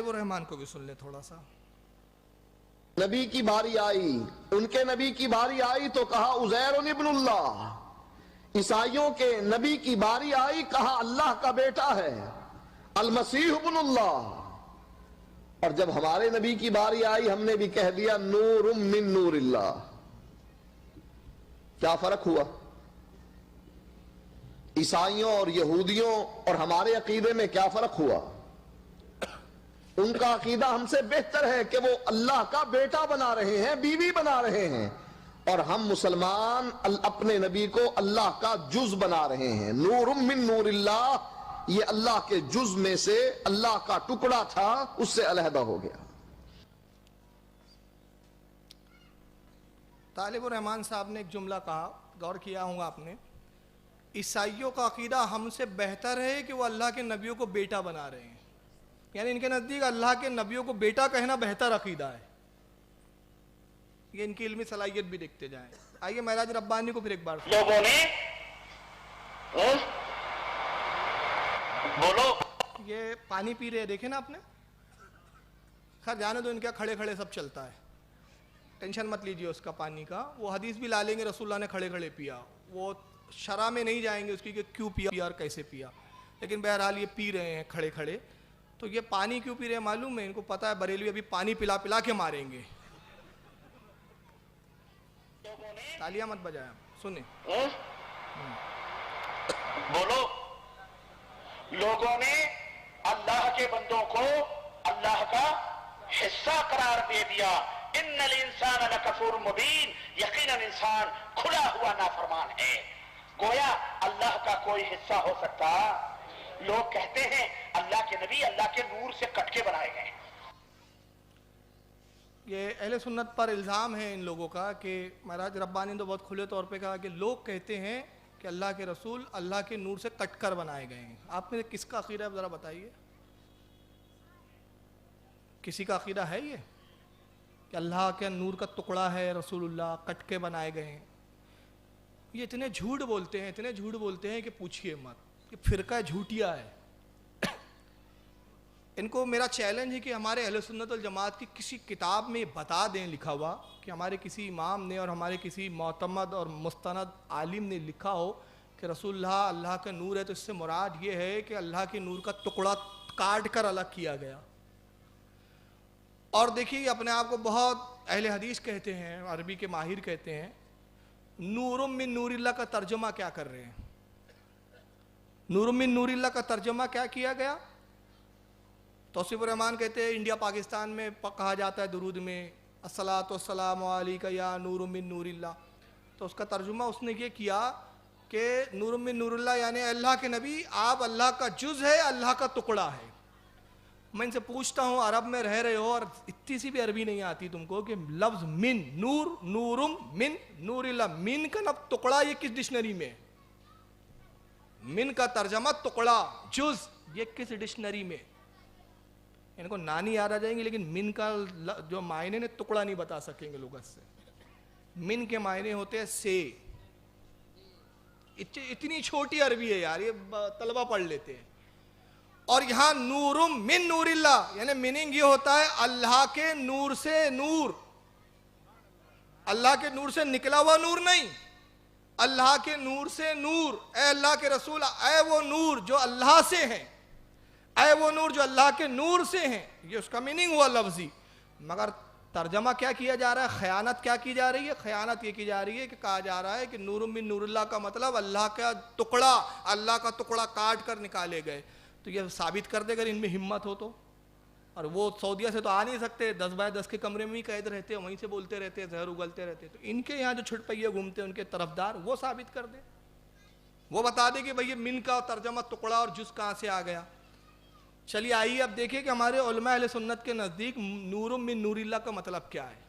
طالب الرحمان کو بھی سن لیں تھوڑا سا. نبی کی باری آئی، ان کے نبی کی باری آئی تو کہا عزیر ابن اللہ. عیسائیوں کے نبی کی باری آئی، کہا اللہ کا بیٹا ہے، المسیح ابن اللہ. اور جب ہمارے نبی کی باری آئی ہم نے بھی کہہ دیا نور من نور اللہ. کیا فرق ہوا؟ عیسائیوں اور یہودیوں اور ہمارے عقیدے میں کیا فرق ہوا؟ ان کا عقیدہ ہم سے بہتر ہے کہ وہ اللہ کا بیٹا بنا رہے ہیں، بیوی بنا رہے ہیں، اور ہم مسلمان اپنے نبی کو اللہ کا جز بنا رہے ہیں. نور من نور اللہ، یہ اللہ کے جز میں سے اللہ کا ٹکڑا تھا، اس سے علیحدہ ہو گیا. طالب الرحمان صاحب نے ایک جملہ کہا، غور کیا ہوں گا آپ نے، عیسائیوں کا عقیدہ ہم سے بہتر ہے کہ وہ اللہ کے نبیوں کو بیٹا بنا رہے ہیں. یعنی ان کے نزدیک اللہ کے نبیوں کو بیٹا کہنا بہتر عقیدہ ہے. یہ ان کی علمی صلاحیت بھی دیکھتے جائیں. آئیے معراج ربانی کو پھر ایک بار لوگوں نے بولو یہ پانی پی رہے دیکھیں نا آپ نے. خیر جانے دو، ان کے کھڑے کھڑے سب چلتا ہے، ٹینشن مت لیجئے اس کا پانی کا. وہ حدیث بھی لا لیں گے رسول اللہ نے کھڑے کھڑے پیا، وہ شرح میں نہیں جائیں گے اس کی کہ کیوں پیا اور کیسے پیا، لیکن بہرحال یہ پی رہے ہیں کھڑے کھڑے. تو یہ پانی کیوں پی رہے ہیں معلوم ہے؟ ان کو پتا ہے بریلوی ابھی پانی پلا پلا کے ماریں گے. تالیاں مت بجائیں، سنیں. بولو لوگوں نے اللہ کے بندوں کو اللہ کا حصہ قرار دے دیا. ان الانسان لکفور مبین، یقیناً انسان کھلا ہوا نافرمان ہے. گویا اللہ کا کوئی حصہ ہو سکتا؟ لوگ کہتے ہیں اللہ کے نبی اللہ کے نور سے کٹ کے بنائے گئے. یہ اہل سنت پر الزام ہے ان لوگوں کا کہ معراج ربانی نے تو بہت کھلے طور پہ کہا کہ لوگ کہتے ہیں کہ اللہ کے رسول اللہ کے نور سے کٹ کر بنائے گئے ہیں. آپ میں کس کا عقیدہ ہے ذرا بتائیے؟ کسی کا عقیدہ ہے یہ کہ اللہ کے نور کا ٹکڑا ہے رسول اللہ، کٹ کے بنائے گئے ہیں؟ یہ اتنے جھوٹ بولتے ہیں، اتنے جھوٹ بولتے ہیں کہ پوچھئے مت. یہ فرقہ جھوٹیا ہے. ان کو میرا چیلنج ہے کہ ہمارے اہل سنت والجماعت کی کسی کتاب میں بتا دیں لکھا ہوا کہ ہمارے کسی امام نے اور ہمارے کسی معتمد اور مستند عالم نے لکھا ہو کہ رسول اللہ اللہ کا نور ہے تو اس سے مراد یہ ہے کہ اللہ کے نور کا ٹکڑا کاٹ کر الگ کیا گیا. اور دیکھیے اپنے آپ کو بہت اہل حدیث کہتے ہیں، عربی کے ماہر کہتے ہیں. نور من نور اللہ کا ترجمہ کیا کر رہے ہیں؟ نور من نور اللہ کا ترجمہ کیا کیا گیا؟ توصیف الرحمان کہتے ہیں انڈیا پاکستان میں کہا جاتا ہے درود میں الصلاۃ والسلام علیک یا نور من نور اللہ. تو اس کا ترجمہ اس نے یہ کیا کہ نور من نور اللہ یعنی اللہ کے نبی آپ اللہ کا جز ہے، اللہ کا ٹکڑا ہے. میں ان سے پوچھتا ہوں عرب میں رہ رہے ہو اور اتنی سی بھی عربی نہیں آتی تم کو کہ لفظ من نور، نورم من نور اللہ، من کا نب ٹکڑا یہ کس ڈکشنری میں؟ من کا ترجمہ ٹکڑا، جز، یہ کس ڈکشنری میں؟ ان کو نانی یاد آ جائیں گی لیکن من کا جو معنی نے ٹکڑا نہیں بتا سکیں گے لغت سے. من کے معنی ہوتے ہیں سے. اتنی چھوٹی عربی ہے یار، یہ طلبہ پڑھ لیتے ہیں. اور یہاں نورم من نور اللہ یعنی میننگ یہ ہوتا ہے اللہ کے نور سے نور، اللہ کے نور سے نکلا ہوا نور نہیں، اللہ کے نور سے نور. اے اللہ کے رسول، اے وہ نور جو اللہ سے ہیں، اے وہ نور جو اللہ کے نور سے ہیں. یہ اس کا میننگ ہوا لفظی. مگر ترجمہ کیا کیا جا رہا ہے؟ خیانت کیا کی جا رہی ہے؟ خیانت یہ کی جا رہی ہے کہ کہا جا رہا ہے کہ نور من نور اللہ کا مطلب اللہ کا ٹکڑا، اللہ کا ٹکڑا کاٹ کر نکالے گئے. تو یہ ثابت کر دے اگر ان میں ہمت ہو تو. اور وہ سعودیہ سے تو آ نہیں سکتے، 10x10 کے کمرے میں ہی قید رہتے ہیں، وہیں سے بولتے رہتے ہیں، زہر اگلتے رہتے ہیں. تو ان کے یہاں جو چھٹ پہیے گھومتے ہیں ان کے طرفدار، وہ ثابت کر دے، وہ بتا دے کہ بھئی یہ من کا ترجمہ ٹکڑا اور جز کہاں سے آ گیا. چلیے آئیے اب دیکھیں کہ ہمارے علماء اہل سنت کے نزدیک نور من نور اللہ کا مطلب کیا ہے.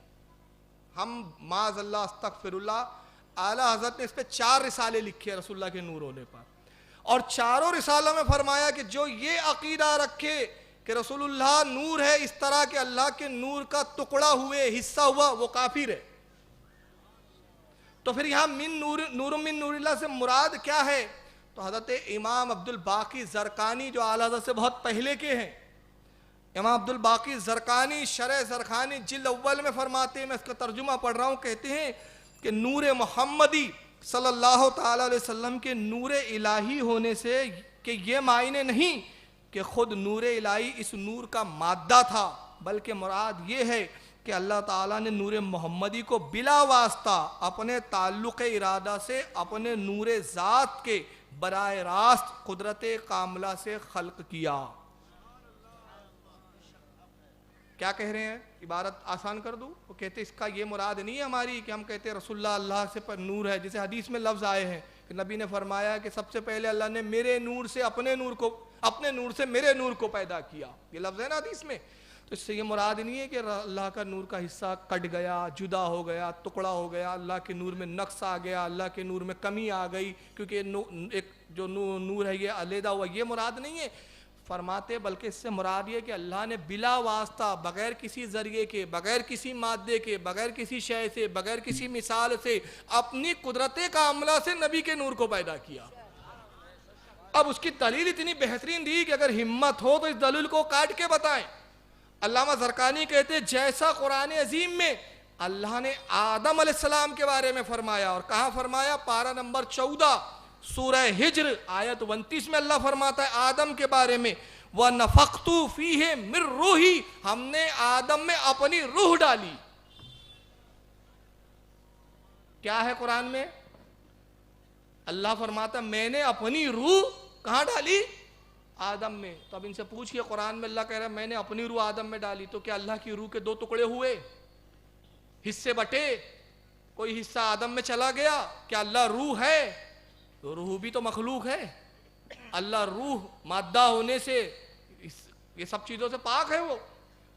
ہم معاذ اللہ استغفر اللہ، اعلیٰ حضرت نے اس پہ 4 رسالے لکھے رسول اللہ کے نور ہونے پر، اور چاروں رسالوں میں فرمایا کہ جو یہ عقیدہ رکھے کہ رسول اللہ نور ہے اس طرح کہ اللہ کے نور کا ٹکڑا ہوئے، حصہ ہوا، وہ کافر ہے. تو پھر یہاں نور من نور اللہ سے مراد کیا ہے؟ تو حضرت امام عبد الباقی زرقانی جو اعلیٰ حضرت سے بہت پہلے کے ہیں، امام عبد الباقی زرقانی شرح زرخانی جلد اول میں فرماتے ہیں، میں اس کا ترجمہ پڑھ رہا ہوں، کہتے ہیں کہ نور محمدی صلی اللہ تعالیٰ علیہ وسلم کے نور الہی ہونے سے کہ یہ معنی نہیں کہ خود نور الہی اس نور کا مادہ تھا، بلکہ مراد یہ ہے کہ اللہ تعالیٰ نے نور محمدی کو بلا واسطہ اپنے تعلق ارادہ سے اپنے نور ذات کے براہ راست قدرت کاملہ سے خلق کیا۔ کیا کہہ رہے ہیں؟ عبارت آسان کر دوں، وہ کہتے ہیں اس کا یہ مراد نہیں ہے ہماری کہ ہم کہتے ہیں رسول اللہ سے پر نور ہے، جیسے حدیث میں لفظ آئے ہیں کہ نبی نے فرمایا کہ سب سے پہلے اللہ نے میرے نور سے اپنے نور سے میرے نور کو پیدا کیا، یہ لفظ ہے نا حدیث میں۔ تو اس سے یہ مراد نہیں ہے کہ اللہ کا نور کا حصہ کٹ گیا، جدا ہو گیا، ٹکڑا ہو گیا، اللہ کے نور میں نقص آ گیا، اللہ کے نور میں کمی آ گئی کیونکہ ایک جو نور ہے یہ علیحدہ ہوا، یہ مراد نہیں ہے فرماتے، بلکہ اس سے مراد یہ کہ اللہ نے بلا واسطہ بغیر کسی ذریعے کے، بغیر کسی مادے کے، بغیر کسی شے سے، بغیر کسی مثال سے اپنی قدرت کاملہ سے نبی کے نور کو پیدا کیا۔ اب اس کی دلیل اتنی بہترین دی کہ اگر ہمت ہو تو اس دلیل کو کاٹ کے بتائیں۔ علامہ زرقانی کہتے جیسا قرآن عظیم میں اللہ نے آدم علیہ السلام کے بارے میں فرمایا، اور کہاں فرمایا؟ پارہ نمبر 14 سورہ ہجر آیت 29 میں اللہ فرماتا ہے آدم کے بارے میں وَنَفَخْتُ فِيهِ مِن رُوحِي، ہم نے آدم میں اپنی روح ڈالی۔ کیا ہے قرآن میں؟ اللہ فرماتا میں نے اپنی روح کہاں ڈالی؟ آدم میں۔ تو اب ان سے پوچھئے قرآن میں اللہ کہہ رہا ہے میں نے اپنی روح آدم میں ڈالی، تو کیا اللہ کی روح کے دو ٹکڑے ہوئے، حصے بٹے، کوئی حصہ آدم میں چلا گیا؟ کیا اللہ روح ہے؟ روح بھی تو مخلوق ہے، اللہ روح مادہ ہونے سے یہ سب چیزوں سے پاک ہے وہ،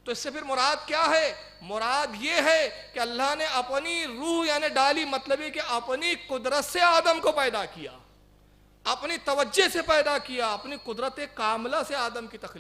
تو اس سے پھر مراد کیا ہے؟ مراد یہ ہے کہ اللہ نے اپنی روح یعنی ڈالی، مطلب ہے کہ اپنی قدرت سے آدم کو پیدا کیا، اپنی توجہ سے پیدا کیا، اپنی قدرت کاملہ سے آدم کی تخلیق